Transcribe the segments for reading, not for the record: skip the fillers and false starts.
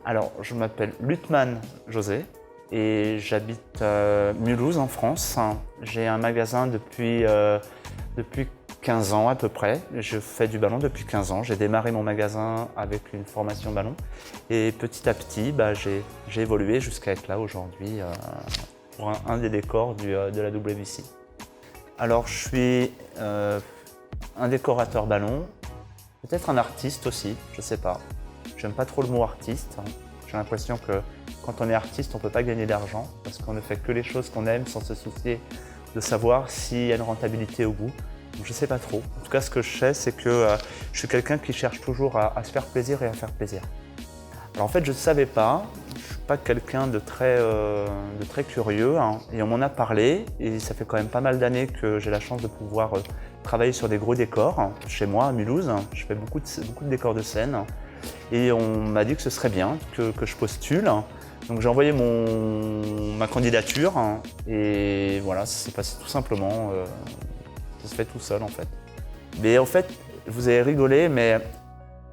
Alors, je m'appelle Luttmann José et j'habite Mulhouse en France. J'ai un magasin depuis 15 ans à peu près. Je fais du ballon depuis 15 ans. J'ai démarré mon magasin avec une formation ballon et petit à petit, j'ai évolué jusqu'à être là aujourd'hui pour un des décors de la WBC. Alors, je suis un décorateur ballon, peut-être un artiste aussi, je sais pas. J'aime pas trop le mot artiste. J'ai l'impression que quand on est artiste, on ne peut pas gagner d'argent parce qu'on ne fait que les choses qu'on aime sans se soucier de savoir s'il y a une rentabilité au bout. Donc, je ne sais pas trop. En tout cas, ce que je sais, c'est que je suis quelqu'un qui cherche toujours à se faire plaisir et à faire plaisir. Alors en fait, je ne savais pas. Je ne suis pas quelqu'un de très curieux et on m'en a parlé et ça fait quand même pas mal d'années que j'ai la chance de pouvoir travailler sur des gros décors chez moi à Mulhouse. Je fais beaucoup de décors de scène. Et on m'a dit que ce serait bien que je postule. Donc j'ai envoyé ma candidature et voilà, ça s'est passé tout simplement. Ça se fait tout seul en fait. Mais en fait, vous avez rigolé, mais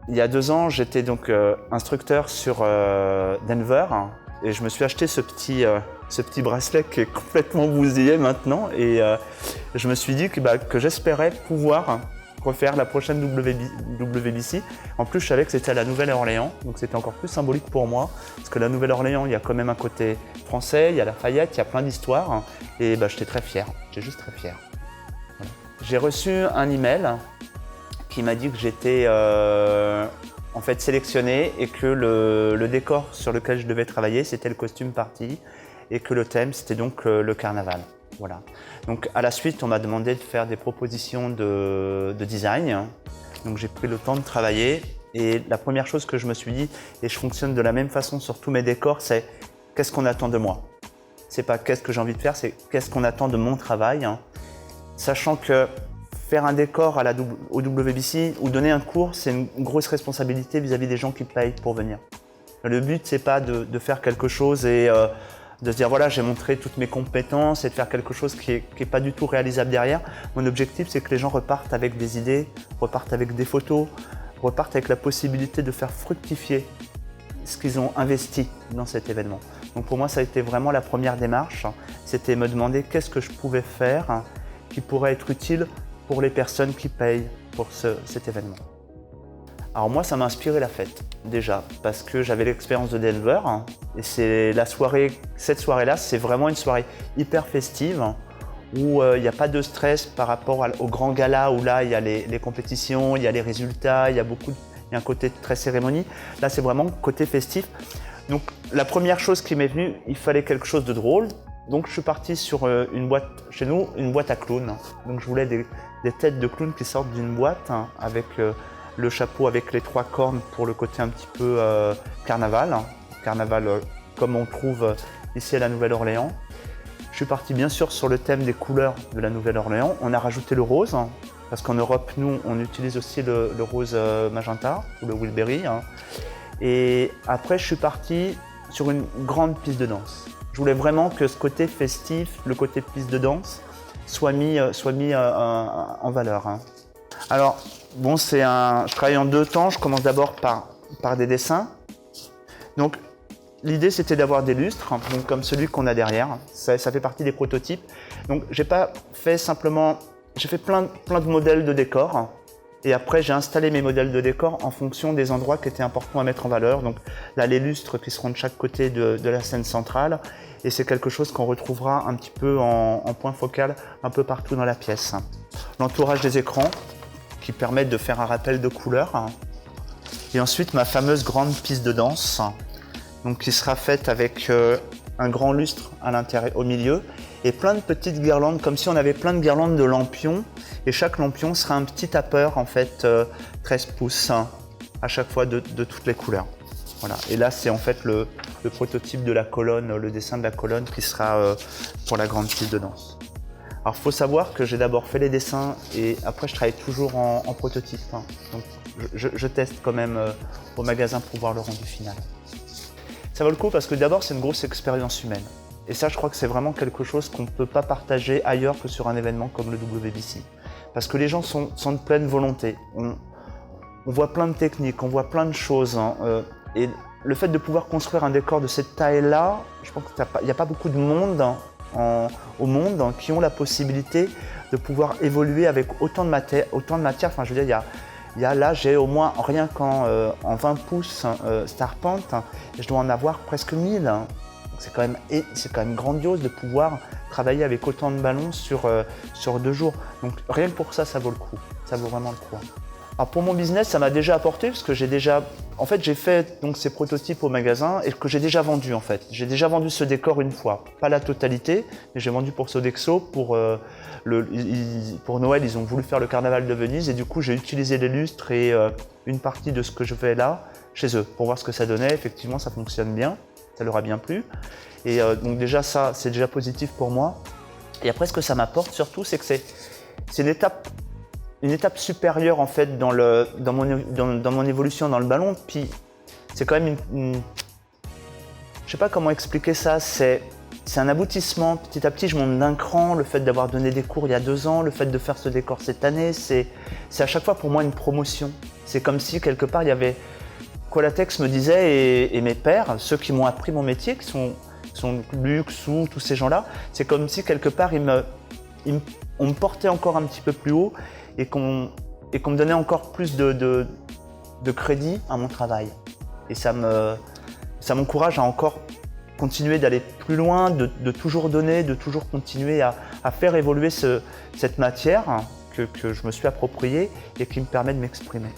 il y a 2 ans, j'étais donc instructeur sur Denver et je me suis acheté ce petit bracelet qui est complètement bousillé maintenant et je me suis dit que j'espérais pouvoir refaire la prochaine WBC. En plus, je savais que c'était à la Nouvelle-Orléans, donc c'était encore plus symbolique pour moi, parce que la Nouvelle-Orléans, il y a quand même un côté français, il y a Lafayette, il y a plein d'histoires, et j'étais très fier, j'étais juste très fier. Voilà. J'ai reçu un email qui m'a dit que j'étais en fait sélectionné et que le décor sur lequel je devais travailler, c'était le costume party, et que le thème, c'était donc le carnaval. Voilà. Donc à la suite, on m'a demandé de faire des propositions de design. Donc j'ai pris le temps de travailler et la première chose que je me suis dit, et je fonctionne de la même façon sur tous mes décors, c'est qu'est-ce qu'on attend de moi? C'est pas qu'est-ce que j'ai envie de faire, c'est qu'est-ce qu'on attend de mon travail. Sachant que faire un décor au WBC ou donner un cours, c'est une grosse responsabilité vis-à-vis des gens qui payent pour venir. Le but, c'est pas de faire quelque chose et de se dire voilà, j'ai montré toutes mes compétences et de faire quelque chose qui est pas du tout réalisable derrière. Mon objectif, c'est que les gens repartent avec des idées, repartent avec des photos, repartent avec la possibilité de faire fructifier ce qu'ils ont investi dans cet événement. Donc pour moi, ça a été vraiment la première démarche. C'était me demander qu'est-ce que je pouvais faire qui pourrait être utile pour les personnes qui payent pour cet événement. Alors moi, ça m'a inspiré la fête, déjà, parce que j'avais l'expérience de Denver et c'est cette soirée-là, c'est vraiment une soirée hyper festive où il n'y a pas de stress par rapport au grand gala où là, il y a les compétitions, il y a les résultats, il y a un côté très cérémonie. Là, c'est vraiment côté festif. Donc la première chose qui m'est venue, il fallait quelque chose de drôle. Donc je suis parti sur une boîte, chez nous, une boîte à clowns. Donc je voulais des têtes de clowns qui sortent d'une boîte avec le chapeau avec les 3 cornes pour le côté un petit peu carnaval. Carnaval comme on trouve ici à la Nouvelle-Orléans. Je suis parti bien sûr sur le thème des couleurs de la Nouvelle-Orléans. On a rajouté le rose, parce qu'en Europe, nous, on utilise aussi le rose magenta ou le Wilberry. Et après, je suis parti sur une grande piste de danse. Je voulais vraiment que ce côté festif, le côté piste de danse, soit mis en valeur. Alors, bon, je travaille en 2 temps. Je commence d'abord par des dessins. Donc, l'idée, c'était d'avoir des lustres, donc comme celui qu'on a derrière. Ça fait partie des prototypes. Donc, j'ai pas fait simplement... J'ai fait plein de modèles de décors. Et après, j'ai installé mes modèles de décors en fonction des endroits qui étaient importants à mettre en valeur. Donc là, les lustres qui seront de chaque côté de la scène centrale. Et c'est quelque chose qu'on retrouvera un petit peu en point focal un peu partout dans la pièce. L'entourage des écrans qui permettent de faire un rappel de couleurs. Et ensuite, ma fameuse grande piste de danse, donc qui sera faite avec un grand lustre à l'intérieur, au milieu, et plein de petites guirlandes, comme si on avait plein de guirlandes de lampions, et chaque lampion sera un petit tapeur, en fait, 13 pouces, à chaque fois de toutes les couleurs. Voilà. Et là, c'est en fait le prototype de la colonne, le dessin de la colonne qui sera pour la grande piste de danse. Alors, il faut savoir que j'ai d'abord fait les dessins, et après, je travaille toujours en prototype. Donc, je teste quand même au magasin pour voir le rendu final. Ça vaut le coup parce que d'abord, c'est une grosse expérience humaine. Et ça, je crois que c'est vraiment quelque chose qu'on ne peut pas partager ailleurs que sur un événement comme le WBC. Parce que les gens sont de pleine volonté. On voit plein de techniques, on voit plein de choses. Et Le fait de pouvoir construire un décor de cette taille-là, je pense qu'il n'y a pas beaucoup de monde au monde qui ont la possibilité de pouvoir évoluer avec autant de matière. Enfin, je veux dire, là, j'ai au moins rien qu'en 20 pouces Starpente, et je dois en avoir presque 1000. C'est quand même grandiose de pouvoir travailler avec autant de ballons sur 2 jours. Donc rien que pour ça, ça vaut le coup. Ça vaut vraiment le coup. Alors pour mon business, ça m'a déjà apporté parce que j'ai fait donc ces prototypes au magasin et que j'ai déjà vendu en fait. J'ai déjà vendu ce décor une fois, pas la totalité, mais j'ai vendu pour Sodexo pour Noël. Ils ont voulu faire le carnaval de Venise et du coup j'ai utilisé les lustres et une partie de ce que je fais là chez eux pour voir ce que ça donnait. Effectivement, ça fonctionne bien, ça leur a bien plu. Et donc déjà ça, c'est déjà positif pour moi. Et après, ce que ça m'apporte surtout, c'est que c'est une étape supérieure en fait dans mon évolution dans le ballon. Puis c'est quand même je sais pas comment expliquer ça, c'est un aboutissement. Petit à petit, je monte d'un cran. Le fait d'avoir donné des cours il y a 2 ans, le fait de faire ce décor cette année, c'est à chaque fois pour moi une promotion. C'est comme si quelque part il y avait Qualatex me disait et mes pères, ceux qui m'ont appris mon métier, qui sont Luc, Sou, tous ces gens-là, c'est comme si quelque part on me portait encore un petit peu plus haut et qu'on me donnait encore plus de crédit à mon travail. Et ça m'encourage à encore continuer d'aller plus loin, de toujours donner, de toujours continuer à faire évoluer cette matière que je me suis appropriée et qui me permet de m'exprimer.